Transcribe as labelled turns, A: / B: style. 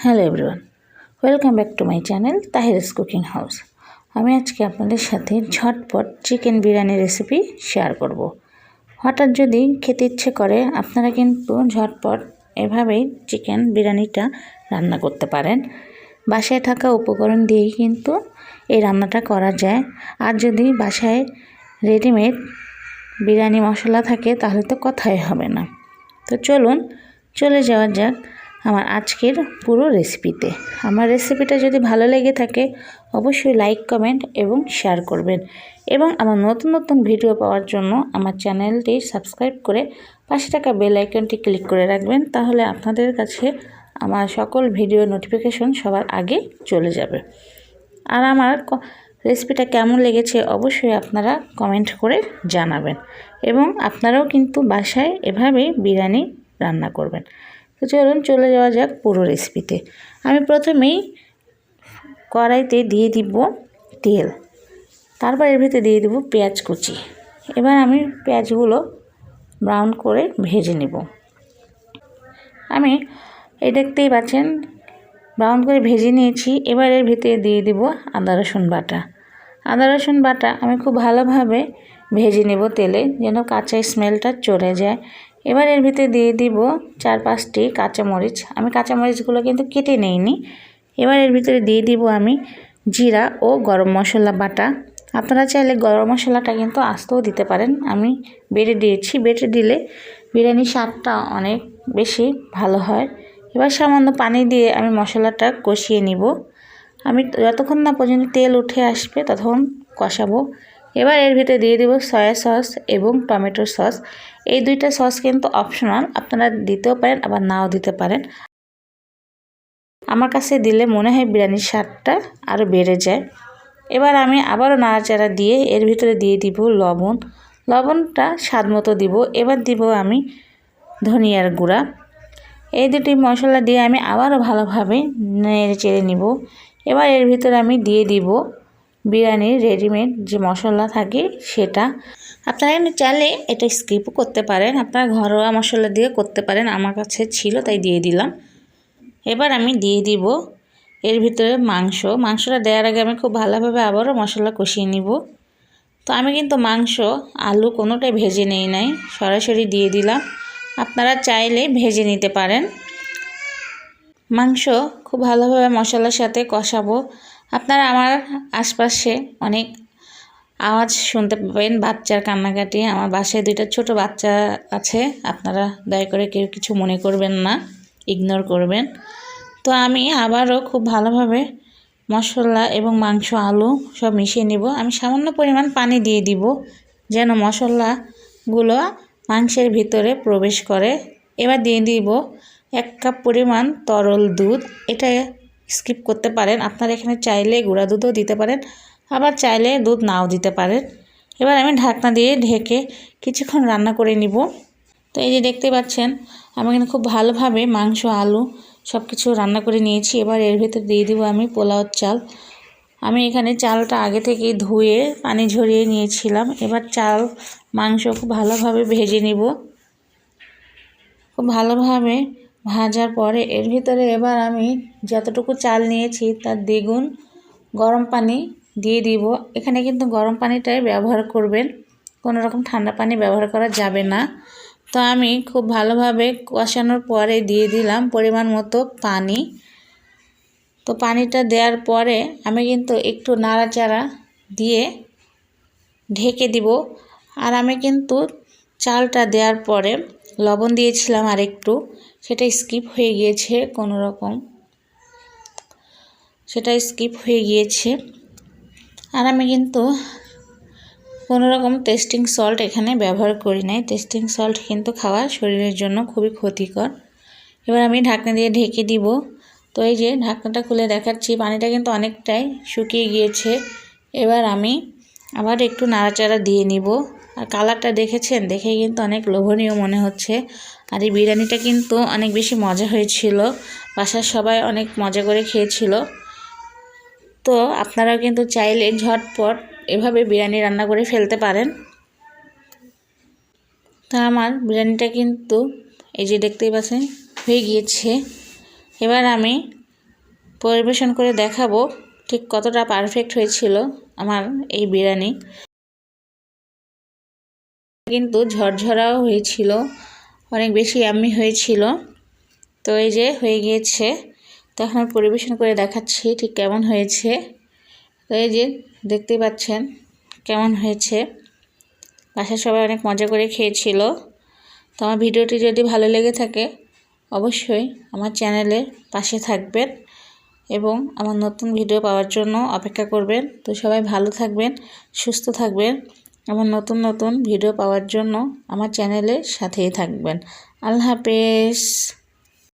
A: Hello everyone, welcome back to my channel Tahir's cooking house. আমি আজকে আপনাদের সাথে ঝটপট চিকেন বিরিয়ানি রেসিপি শেয়ার করব। হঠাৎ যদি খেতে ইচ্ছে করে আপনারা কিন্তু ঝটপট এভাবেই চিকেন বিরিয়ানিটা রান্না করতে পারেন। বাসায় থাকা উপকরণ দিয়েই কিন্তু এই রান্নাটা করা যায়। আর যদি বাসায় রেডিমেড বিরিয়ানি মশলা থাকে তাহলে তো কথাই হবে না। তো চলে যাওয়া যাক আমার আজকের পুরো রেসিপিতে। আমার রেসিপিটা যদি ভালো লেগে থাকে অবশ্যই লাইক, কমেন্ট এবং শেয়ার করবেন, এবং আমার নতুন নতুন ভিডিও পাওয়ার জন্য আমার চ্যানেলটি সাবস্ক্রাইব করে পাশে থাকা বেল আইকনটি ক্লিক করে রাখবেন। তাহলে আপনাদের কাছে আমার সকল ভিডিও নোটিফিকেশন সবার আগে চলে যাবে। আর আমার রেসিপিটা কেমন লেগেছে অবশ্যই আপনারা কমেন্ট করে জানাবেন, এবং আপনারাও কিন্তু বাসায় এভাবেই বিরিয়ানি রান্না করবেন। তো চলে যাওয়া যাক পুরো রেসিপিতে। আমি প্রথমেই কড়াইতে দিয়ে দিব তেল, তারপর এর ভিতরে দিয়ে দিব পেঁয়াজ কুচি। এবার আমি পেঁয়াজগুলো ব্রাউন করে ভেজে নেব। আমি দেখতেই পাচ্ছেন ব্রাউন করে ভেজে নিয়েছি। এবার এর ভিতরে দিয়ে দিব আদা রসুন বাটা। আমি খুব ভালোভাবে ভেজে নেব তেলে, যেন কাঁচা স্মেলটা চলে যায়। এবার এর ভিতরে দিয়ে দিব 4-5টি কাঁচামরিচ। আমি কাঁচামরিচগুলো কিন্তু কেটে নেইনি। এবার এর ভিতরে দিয়ে দিব আমি জিরা ও গরম মশলা বাটা। আপনারা চাইলে গরম মশলাটা কিন্তু আস্তেও দিতে পারেন, আমি বেটে দিয়েছি। বেটে দিলে বিরিয়ানির স্বাদটা অনেক বেশি ভালো হয়। এবার সামান্য পানি দিয়ে আমি মশলাটা কষিয়ে নিব। আমি যতক্ষণ না পর্যন্ত তেল উঠে আসবে ততক্ষণ কষাবো। এবার এর ভিতরে দিয়ে দেব সয়া সস এবং টমেটো সস। এই দুইটা সস কিন্তু অপশনাল, আপনারা দিতেও পারেন আবার নাও দিতে পারেন। আমার কাছে দিলে মনে হয় বিরিয়ানির স্বাদটা আরও বেড়ে যায়। এবার আমি আবারও নাড়াচাড়া দিয়ে এর ভিতরে দিয়ে দিব লবণটা স্বাদ মতো দিব। এবার দিব আমি ধনিয়ার গুঁড়া। এই দুটি মশলা দিয়ে আমি আবারও ভালোভাবে নেড়ে চেড়ে নিব। এবার এর ভিতরে আমি দিয়ে দিব বিরিয়ানির রেডিমেড যে মশলা থাকে সেটা। আপনারা কিন্তু চাইলে এটা স্কিপও করতে পারেন, আপনারা ঘরোয়া মশলা দিয়ে করতে পারেন। আমার কাছে ছিল তাই দিয়ে দিলাম। এবার আমি দিয়ে দিব এর ভিতরে মাংসটা দেওয়ার আগে আমি খুব ভালোভাবে আবারও মশলা কষিয়ে নিব। তো আমি কিন্তু মাংস আলু কোনোটাই ভেজে নেই নাই, সরাসরি দিয়ে দিলাম। আপনারা চাইলে ভেজে নিতে পারেন। মাংস খুব ভালোভাবে মশলার সাথে কষাবো। আপনারা আমার আশপাশে অনেক আওয়াজ শুনতে পাবেন, বাচ্চার কান্নাকাটি। আমার বাসায় 2টা ছোট বাচ্চা আছে, আপনারা দয়া করে কেউ কিছু মনে করবেন না, ইগনোর করবেন। তো আমি আবারও খুব ভালোভাবে মশলা এবং মাংস আলু সব মিশিয়ে নিব। আমি সামান্য পরিমাণ পানি দিয়ে দিব যেন মশলাগুলো মাংসের ভিতরে প্রবেশ করে। এবার দিয়ে দিব 1 কাপ পরিমাণ তরল দুধ। এটা স্কিপ করতে পারেন, আপনারা এখানে চাইলে গুঁড়া দুধও দিতে পারেন, আবার চাইলে দুধ নাও দিতে পারেন। এবার আমি ঢাকনা দিয়ে ঢেকে কিছুক্ষণ রান্না করে নিব। তো এই যে দেখতে পাচ্ছেন আমি কিন্তু খুব ভালোভাবে মাংস আলু সব কিছু রান্না করে নিয়েছি। এবার এর ভিতরে দিয়ে দিব আমি পোলাওর চাল। আমি এখানে চালটা আগে থেকে ধুয়ে পানি ঝরিয়ে নিয়েছিলাম। এবার মাংস খুব ভালোভাবে ভেজে নিব। খুব ভালোভাবে ভাজার পরে এর ভিতরে এবার আমি যতটুকু চাল নিয়েছি তার দ্বিগুণ গরম পানি দিয়ে দিব। এখানে কিন্তু গরম পানিটাই ব্যবহার করবেন, কোনো রকম ঠান্ডা পানি ব্যবহার করা যাবে না। তো আমি খুব ভালোভাবে কষানোর পরে দিয়ে দিলাম পরিমাণ মতো পানি। তো পানিটা দেওয়ার পরে আমি কিন্তু একটু নাড়াচাড়া দিয়ে ঢেকে দিব। আর আমি কিন্তু চালটা দেওয়ার পরে লবণ দিয়েছিলাম আর একটু, সেটা স্কিপ হয়ে গিয়েছে আর আমি কিন্তু কোনো রকম টেস্টিং সল্ট এখানে ব্যবহার করি নাই। টেস্টিং সল্ট কিন্তু খাওয়া শরীরের জন্য খুবই ক্ষতিকর। এবার আমি ঢাকনা দিয়ে ঢেকে দিব। তো এই যে ঢাকনাটা খুলে দেখাচ্ছি, পানিটা কিন্তু অনেকটাই শুকিয়ে গিয়েছে। এবার আমি আবার একটু নাড়াচাড়া দিয়ে নিব। আর কালারটা দেখেছেন, দেখে কিন্তু অনেক লোভনীয় মনে হচ্ছে। আর এই বিরিয়ানিটা কিন্তু অনেক বেশি মজা হয়েছিল, বাসার সবাই অনেক মজা করে খেয়েছিল। তো আপনারাও কিন্তু চাইলে ঝটপট এভাবে বিরিয়ানি রান্না করে ফেলতে পারেন। তো আমার বিরিয়ানিটা কিন্তু এই যে দেখতেই পাচ্ছেন হয়ে গিয়েছে। এবার আমি পরিবেশন করে দেখাবো ঠিক কতটা পারফেক্ট হয়েছিল আমার এই বিরিয়ানি। কিন্তু ঝরঝরাও হয়েছিল, অনেক বেশি ইয়াম্মি হয়েছিল। তো এই যে হয়ে গিয়েছে, তো এখন পরিবেশন করে দেখাচ্ছি ঠিক কেমন হয়েছে। তো এই যে দেখতে পাচ্ছেন কেমন হয়েছে। বাসার সবাই অনেক মজা করে খেয়েছিল। তো আমার ভিডিওটি যদি ভালো লেগে থাকে অবশ্যই আমার চ্যানেলের পাশে থাকবেন এবং আমার নতুন ভিডিও পাওয়ার জন্য অপেক্ষা করবেন। তো সবাই ভালো থাকবেন, সুস্থ থাকবেন। আমার নতুন নতুন ভিডিও পাওয়ার জন্য আমার চ্যানেলের সাথেই থাকবেন। আল্লাহ হাফেজ।